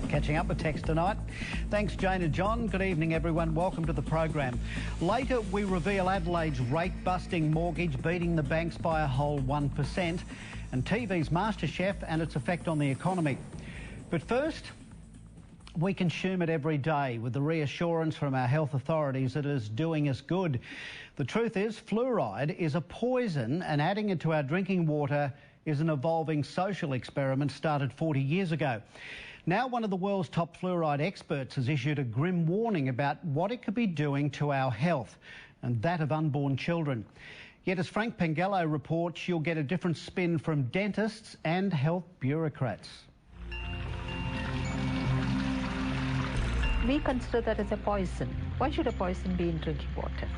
Catching up with text tonight. Thanks, Jane and John. Good evening, everyone. Welcome to the program. Later, we reveal Adelaide's rate-busting mortgage beating the banks by a whole 1%, and TV's MasterChef and its effect on the economy. But first, we consume it every day with the reassurance from our health authorities that it is doing us good. The truth is, fluoride is a poison, and adding it to our drinking water is an evolving social experiment started 40 years ago. Now one of the world's top fluoride experts has issued a grim warning about what it could be doing to our health and that of unborn children. Yet as Frank Pengello reports, you'll get a different spin from dentists and health bureaucrats. We consider that as a poison. Why should a poison be in drinking water?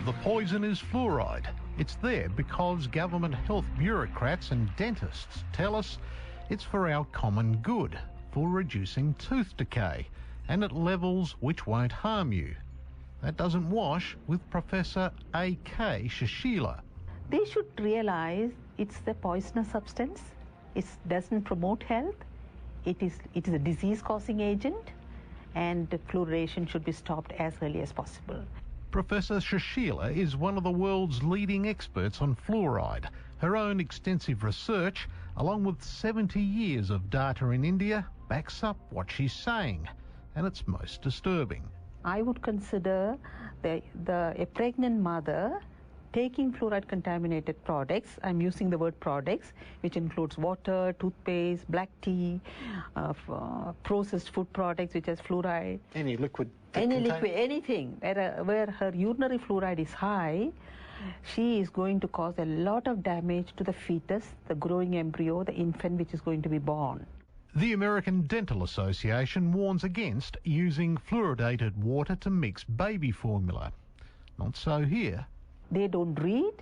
The poison is fluoride. It's there because government health bureaucrats and dentists tell us it's for our common good, for reducing tooth decay, and at levels which won't harm you. That doesn't wash with Professor A.K. Shashila. They should realise it's the poisonous substance. It doesn't promote health. It is a disease-causing agent, and fluoridation should be stopped as early as possible. Professor Shashila is one of the world's leading experts on fluoride. Her own extensive research, along with 70 years of data in India, backs up what she's saying, and it's most disturbing. I would consider a pregnant mother taking fluoride-contaminated products, I'm using the word products, which includes water, toothpaste, black tea, processed food products which has fluoride. Any liquid? Anything. Where her urinary fluoride is high, she is going to cause a lot of damage to the fetus, the growing embryo, the infant which is going to be born. The American Dental Association warns against using fluoridated water to mix baby formula. Not so here. They don't read,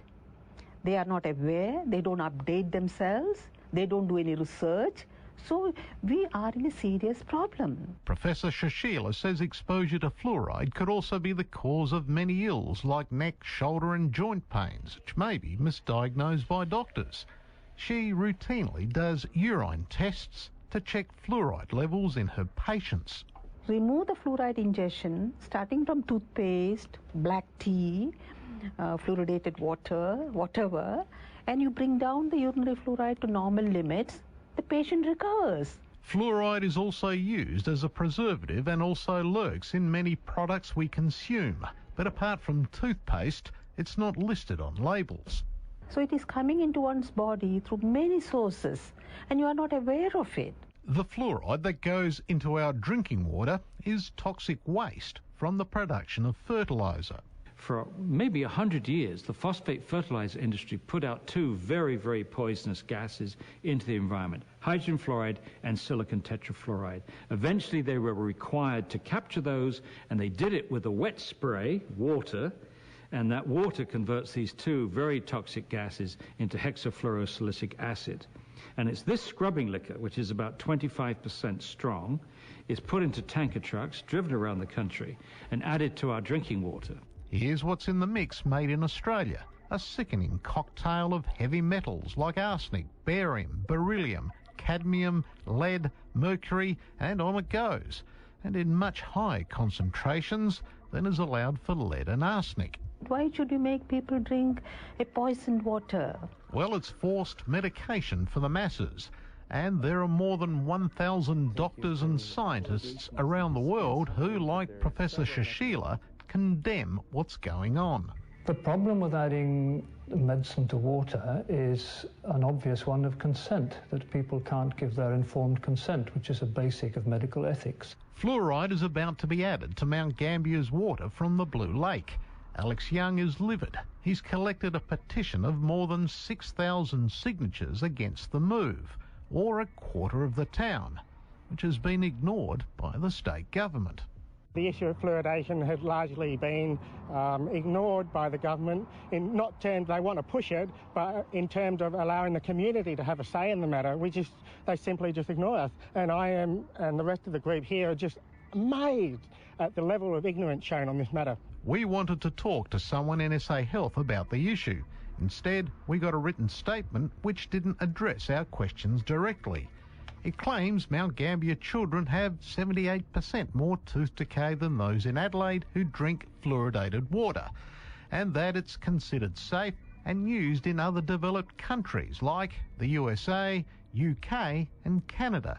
they are not aware, they don't update themselves, they don't do any research. So we are in a serious problem. Professor Shashila says exposure to fluoride could also be the cause of many ills like neck, shoulder and joint pains, which may be misdiagnosed by doctors. She routinely does urine tests to check fluoride levels in her patients. Remove the fluoride ingestion starting from toothpaste, black tea, fluoridated water, whatever, and you bring down the urinary fluoride to normal limits, the patient recovers. Fluoride is also used as a preservative and also lurks in many products we consume. But apart from toothpaste, it's not listed on labels. So it is coming into one's body through many sources, and you are not aware of it. The fluoride that goes into our drinking water is toxic waste from the production of fertiliser. For maybe 100 years, the phosphate fertilizer industry put out two very, very poisonous gases into the environment, hydrogen fluoride and silicon tetrafluoride. Eventually, they were required to capture those, and they did it with a wet spray, water, and that water converts these two very toxic gases into hexafluorosilicic acid. And it's this scrubbing liquor, which is about 25% strong, is put into tanker trucks, driven around the country, and added to our drinking water. Here's what's in the mix made in Australia, a sickening cocktail of heavy metals like arsenic, barium, beryllium, cadmium, lead, mercury, and on it goes, and in much higher concentrations than is allowed for lead and arsenic. Why should you make people drink a poisoned water? Well, it's forced medication for the masses, and there are more than 1,000 doctors and scientists around the world who, like Professor Shashila, condemn what's going on. The problem with adding medicine to water is an obvious one of consent, that people can't give their informed consent, which is a basic of medical ethics. Fluoride is about to be added to Mount Gambier's water from the Blue Lake. Alex Young is livid. He's collected a petition of more than 6,000 signatures against the move, or a quarter of the town, which has been ignored by the state government. The issue of fluoridation has largely been ignored by the government in not terms they want to push it, but in terms of allowing the community to have a say in the matter. They simply just ignore us. And I am, and the rest of the group here, are just amazed at the level of ignorance shown on this matter. We wanted to talk to someone in SA Health about the issue, Instead, we got a written statement which didn't address our questions directly. It claims Mount Gambier children have 78% more tooth decay than those in Adelaide who drink fluoridated water, and that it's considered safe and used in other developed countries like the USA, UK and Canada.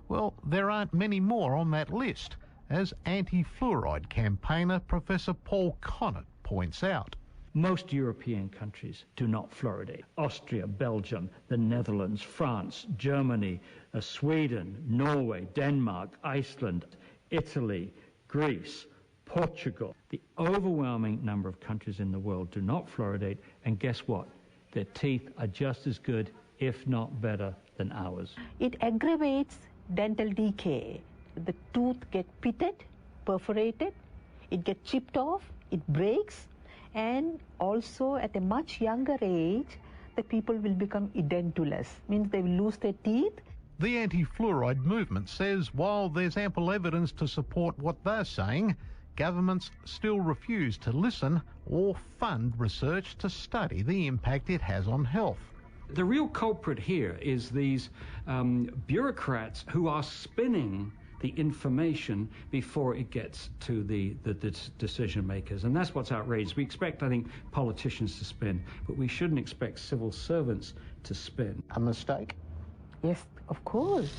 Well, there aren't many more on that list, as anti-fluoride campaigner Professor Paul Connett points out. Most European countries do not fluoridate. Austria, Belgium, the Netherlands, France, Germany, Sweden, Norway, Denmark, Iceland, Italy, Greece, Portugal. The overwhelming number of countries in the world do not fluoridate, and guess what? Their teeth are just as good, if not better, than ours. It aggravates dental decay. The tooth gets pitted, perforated, it gets chipped off, it breaks, and also at a much younger age, the people will become edentulous, means they will lose their teeth. The anti-fluoride movement says while there's ample evidence to support what they're saying, governments still refuse to listen or fund research to study the impact it has on health. The real culprit here is these bureaucrats who are spinning the information before it gets to the decision makers. And that's what's outrageous. We expect, I think, politicians to spin, but we shouldn't expect civil servants to spin. A mistake? Yes, of course.